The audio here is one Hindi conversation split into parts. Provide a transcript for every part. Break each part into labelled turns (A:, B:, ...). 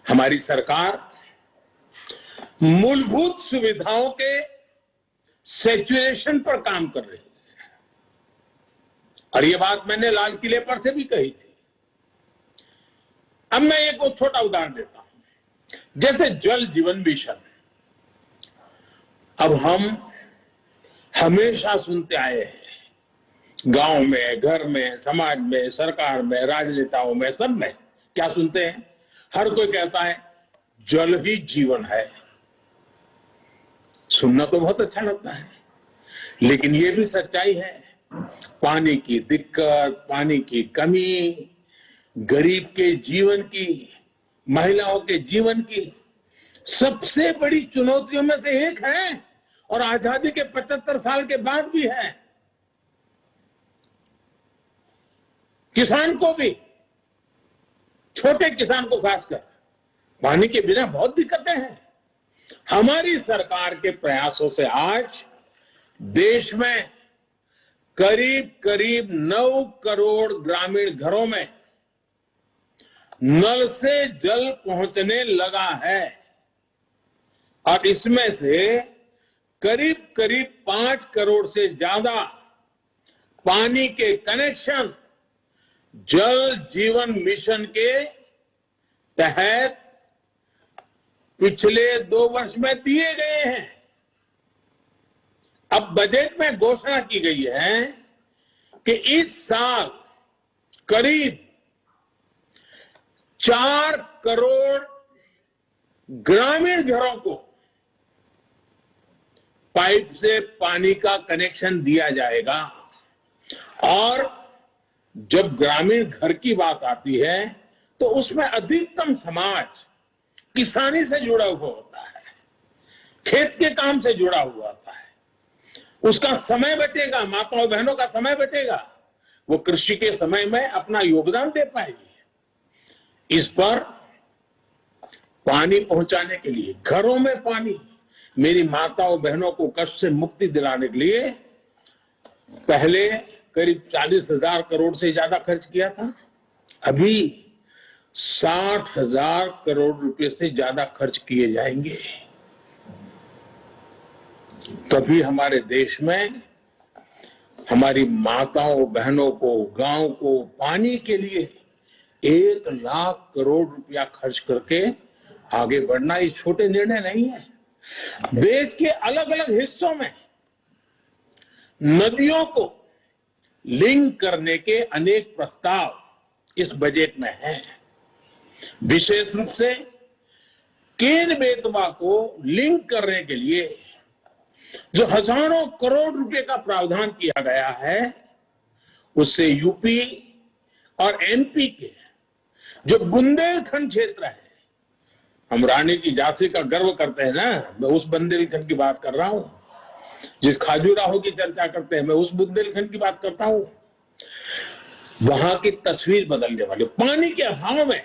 A: हमारी सरकार मूलभूत सुविधाओं के सैचुरेशन पर काम कर रही है और ये बात मैंने लाल किले पर से भी कही थी। अब मैं एक छोटा उदाहरण देता हूं, जैसे जल जीवन मिशन। अब हम हमेशा सुनते आए हैं, गांव में, घर में, समाज में, सरकार में, राजनेताओं में, सब में क्या सुनते हैं? हर कोई कहता है जल ही जीवन है। सुनना तो बहुत अच्छा लगता है, लेकिन ये भी सच्चाई है, पानी की दिक्कत, पानी की कमी, गरीब के जीवन की, महिलाओं के जीवन की सबसे बड़ी चुनौतियों में से एक है और आजादी के 75 साल के बाद भी है। किसान को भी, छोटे किसान को खासकर, पानी के बिना बहुत दिक्कतें हैं। हमारी सरकार के प्रयासों से आज देश में करीब करीब 9 करोड़ ग्रामीण घरों में नल से जल पहुंचने लगा है और इसमें से करीब करीब 5 करोड़ से ज्यादा पानी के कनेक्शन जल जीवन मिशन के तहत पिछले 2 वर्ष में दिए गए हैं। अब बजट में घोषणा की गई है कि इस साल करीब 4 करोड़ ग्रामीण घरों को पाइप से पानी का कनेक्शन दिया जाएगा। और जब ग्रामीण घर की बात आती है तो उसमें अधिकतम समाज किसानी से जुड़ा हुआ होता है, खेत के काम से जुड़ा हुआ होता है। उसका समय बचेगा, माताओं बहनों का समय बचेगा, वो कृषि के समय में अपना योगदान दे पाएगी। इस पर पानी पहुंचाने के लिए, घरों में पानी, मेरी माताओं बहनों को कष्ट से मुक्ति दिलाने के लिए पहले करीब 40,000 करोड़ से ज्यादा खर्च किया था, अभी 60,000 करोड़ रुपए से ज्यादा खर्च किए जाएंगे। तभी हमारे देश में हमारी माताओं बहनों को, गांव को पानी के लिए 1 लाख करोड़ रुपया खर्च करके आगे बढ़ना ये छोटे निर्णय नहीं है। देश के अलग अलग हिस्सों में नदियों को लिंक करने के अनेक प्रस्ताव इस बजट में हैं। विशेष रूप से केन बेतवा को लिंक करने के लिए जो हजारों करोड़ रुपए का प्रावधान किया गया है, उससे यूपी और एमपी के जो बुंदेलखंड क्षेत्र है, हम रानी की झांसी का गर्व करते हैं ना, मैं उस बुंदेलखंड की बात कर रहा हूं। जिस खाजूराहो की चर्चा करते हैं, मैं उस बुंदेलखंड की बात करता हूं। वहां की तस्वीर बदलने वाली, पानी के अभाव में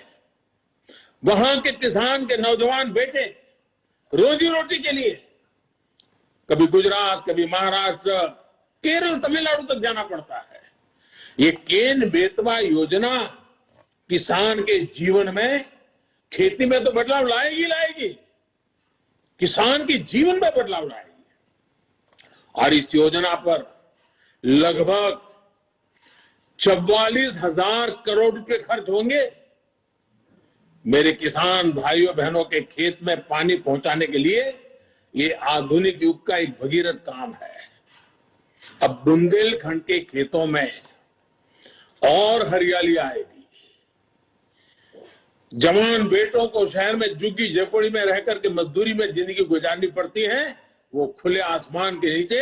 A: वहां के किसान के नौजवान बेटे रोजी रोटी के लिए कभी गुजरात, कभी महाराष्ट्र, केरल, तमिलनाडु तक जाना पड़ता है। ये केन बेतवा योजना किसान के जीवन में, खेती में तो बदलाव लाएगी, किसान के जीवन में बदलाव लाएगी। और इस योजना पर लगभग 44,000 करोड़ रुपए खर्च होंगे। मेरे किसान भाइयों बहनों के खेत में पानी पहुंचाने के लिए ये आधुनिक युग का एक भगीरथ काम है। अब बुंदेलखंड के खेतों में और हरियाली आएगी। जवान बेटों को शहर में झुग्गी झोपड़ी में रहकर के मजदूरी में जिंदगी गुजारनी पड़ती है, वो खुले आसमान के नीचे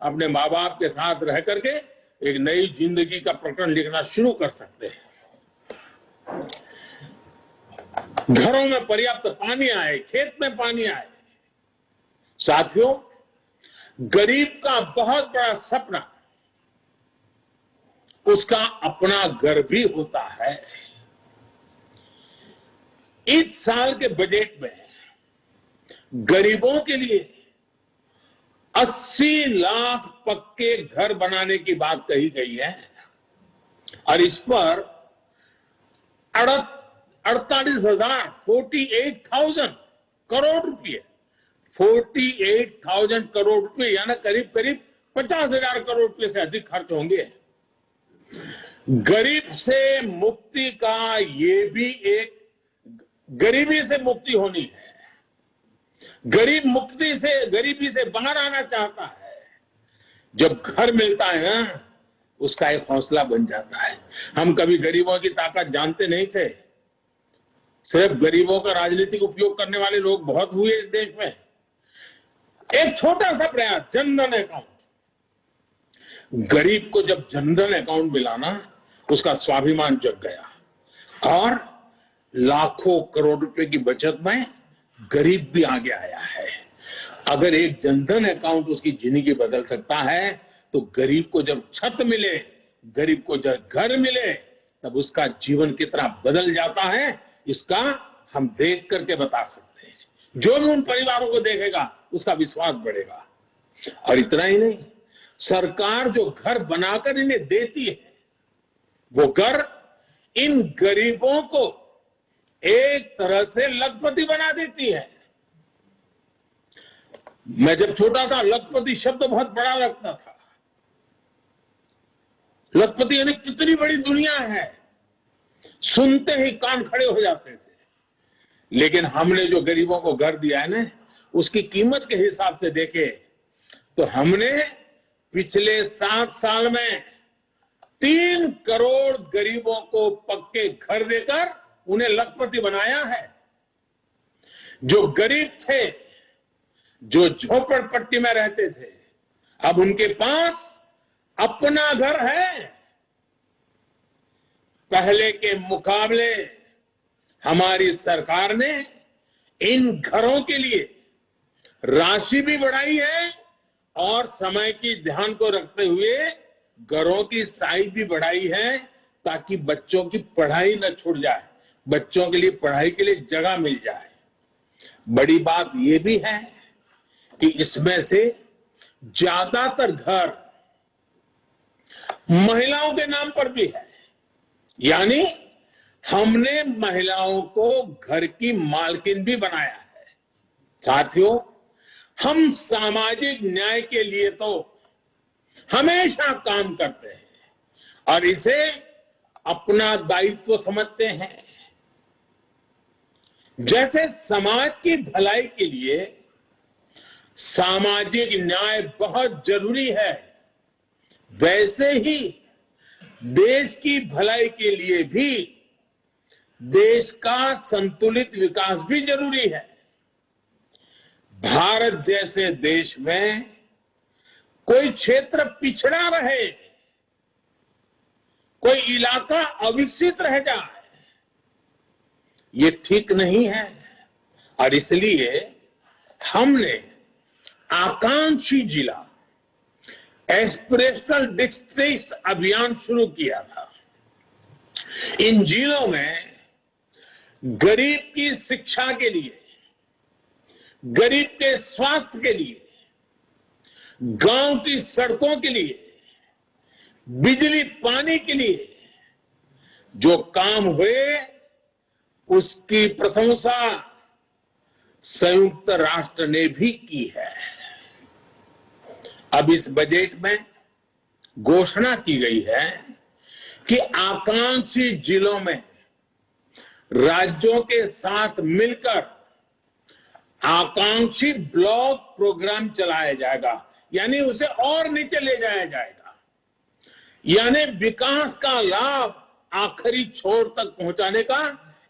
A: अपने माँ बाप के साथ रह करके एक नई जिंदगी का प्रकरण लिखना शुरू कर सकते हैं। घरों में पर्याप्त पानी आए, खेत में पानी आए। साथियों, गरीब का बहुत बड़ा सपना उसका अपना घर भी होता है। इस साल के बजट में गरीबों के लिए 80 लाख पक्के घर बनाने की बात कही गई है और इस पर 48,000 48,000 करोड़ रुपए, 48,000 करोड़ रुपए, यानी करीब करीब 50,000 करोड़ रुपए से अधिक खर्च होंगे। गरीब से मुक्ति का ये भी एक, गरीबी से मुक्ति होनी है, गरीब मुक्ति से, गरीबी से बाहर आना चाहता है। जब घर मिलता है ना, उसका एक हौसला बन जाता है। हम कभी गरीबों की ताकत जानते नहीं थे, सिर्फ गरीबों का राजनीतिक उपयोग करने वाले लोग बहुत हुए इस देश में। एक छोटा सा प्रयास, जनधन अकाउंट, गरीब को जब जनधन अकाउंट मिला ना, उसका स्वाभिमान जग गया और लाखों करोड़ रुपए की बचत में गरीब भी आगे आया है। अगर एक जनधन अकाउंट उसकी जिंदगी बदल सकता है, तो गरीब को जब छत मिले, गरीब को जब घर मिले, तब उसका जीवन कितना बदल जाता है, इसका हम देख करके बता सकते हैं। जो भी उन परिवारों को देखेगा, उसका विश्वास बढ़ेगा। और इतना ही नहीं, सरकार जो घर बनाकर इन्हें देती है, वो घर इन गरीबों को एक तरह से लखपति बना देती है। मैं जब छोटा था, लखपति शब्द बहुत बड़ा लगता था। लखपति यानी कितनी बड़ी दुनिया है, सुनते ही कान खड़े हो जाते थे। लेकिन हमने जो गरीबों को घर दिया है ना, उसकी कीमत के हिसाब से देखे तो हमने पिछले 7 साल में 3 करोड़ गरीबों को पक्के घर देकर उन्हें लखपति बनाया है। जो गरीब थे, जो झोपड़पट्टी में रहते थे, अब उनके पास अपना घर है। पहले के मुकाबले हमारी सरकार ने इन घरों के लिए राशि भी बढ़ाई है और समय की ध्यान को रखते हुए घरों की साइज भी बढ़ाई है, ताकि बच्चों की पढ़ाई न छूट जाए, बच्चों के लिए पढ़ाई के लिए जगह मिल जाए। बड़ी बात यह भी है कि इसमें से ज्यादातर घर महिलाओं के नाम पर भी है, यानी हमने महिलाओं को घर की मालकिन भी बनाया है। साथियों, हम सामाजिक न्याय के लिए तो हमेशा काम करते हैं और इसे अपना दायित्व समझते हैं। जैसे समाज की भलाई के लिए सामाजिक न्याय बहुत जरूरी है, वैसे ही देश की भलाई के लिए भी देश का संतुलित विकास भी जरूरी है। भारत जैसे देश में कोई क्षेत्र पिछड़ा रहे, कोई इलाका अविकसित रह जाए, ये ठीक नहीं है। और इसलिए हमने आकांक्षी जिला, एस्पिरेशनल डिस्ट्रिक्ट अभियान शुरू किया था। इन जिलों में गरीब की शिक्षा के लिए, गरीब के स्वास्थ्य के लिए, गांव की सड़कों के लिए, बिजली पानी के लिए जो काम हुए, उसकी प्रशंसा संयुक्त राष्ट्र ने भी की है। अब इस बजट में घोषणा की गई है कि आकांक्षी जिलों में राज्यों के साथ मिलकर आकांक्षी ब्लॉक प्रोग्राम चलाया जाएगा, यानी उसे और नीचे ले जाया जाएगा। यानी विकास का लाभ आखिरी छोर तक पहुंचाने का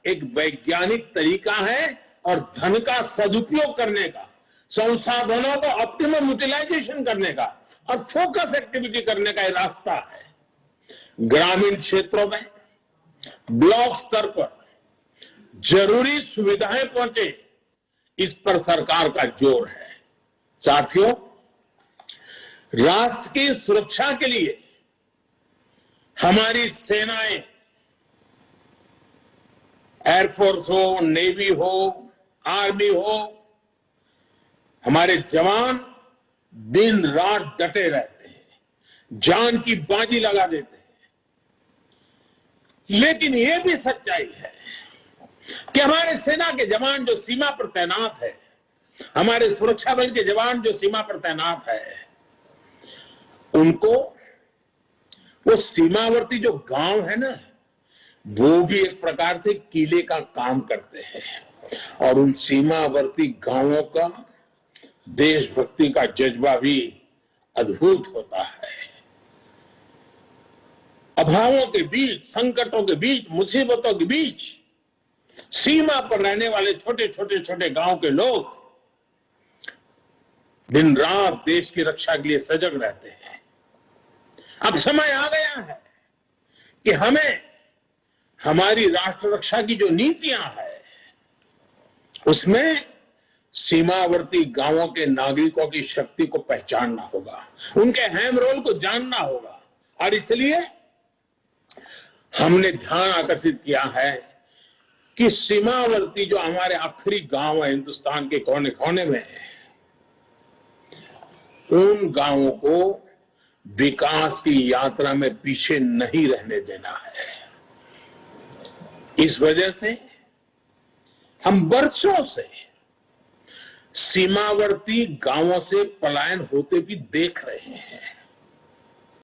A: एक वैज्ञानिक तरीका है और धन का सदुपयोग करने का, संसाधनों को ऑप्टिमम यूटिलाइजेशन करने का और फोकस एक्टिविटी करने का रास्ता है। ग्रामीण क्षेत्रों में ब्लॉक स्तर पर जरूरी सुविधाएं पहुंचे, इस पर सरकार का जोर है। साथियों, राष्ट्र की सुरक्षा के लिए हमारी सेनाएं, एयरफोर्स हो, नेवी हो, आर्मी हो, हमारे जवान दिन रात डटे रहते हैं, जान की बाजी लगा देते हैं। लेकिन यह भी सच्चाई है कि हमारे सेना के जवान जो सीमा पर तैनात है, हमारे सुरक्षा बल के जवान जो सीमा पर तैनात है, उनको वो सीमावर्ती जो गांव है ना, वो भी एक प्रकार से किले का काम करते हैं। और उन सीमावर्ती गांवों का देशभक्ति का जज्बा भी अद्भुत होता है। अभावों के बीच, संकटों के बीच, मुसीबतों के बीच सीमा पर रहने वाले छोटे गांव के लोग दिन रात देश की रक्षा के लिए सजग रहते हैं। अब समय आ गया है कि हमें हमारी राष्ट्र रक्षा की जो नीतियां हैं उसमें सीमावर्ती गांवों के नागरिकों की शक्ति को पहचानना होगा, उनके अहम रोल को जानना होगा। और इसलिए हमने ध्यान आकर्षित किया है कि सीमावर्ती जो हमारे आखिरी गांव है हिंदुस्तान के कोने कोने में, उन गांवों को विकास की यात्रा में पीछे नहीं रहने देना है। इस वजह से हम वर्षों से सीमावर्ती गांवों से पलायन होते भी देख रहे हैं।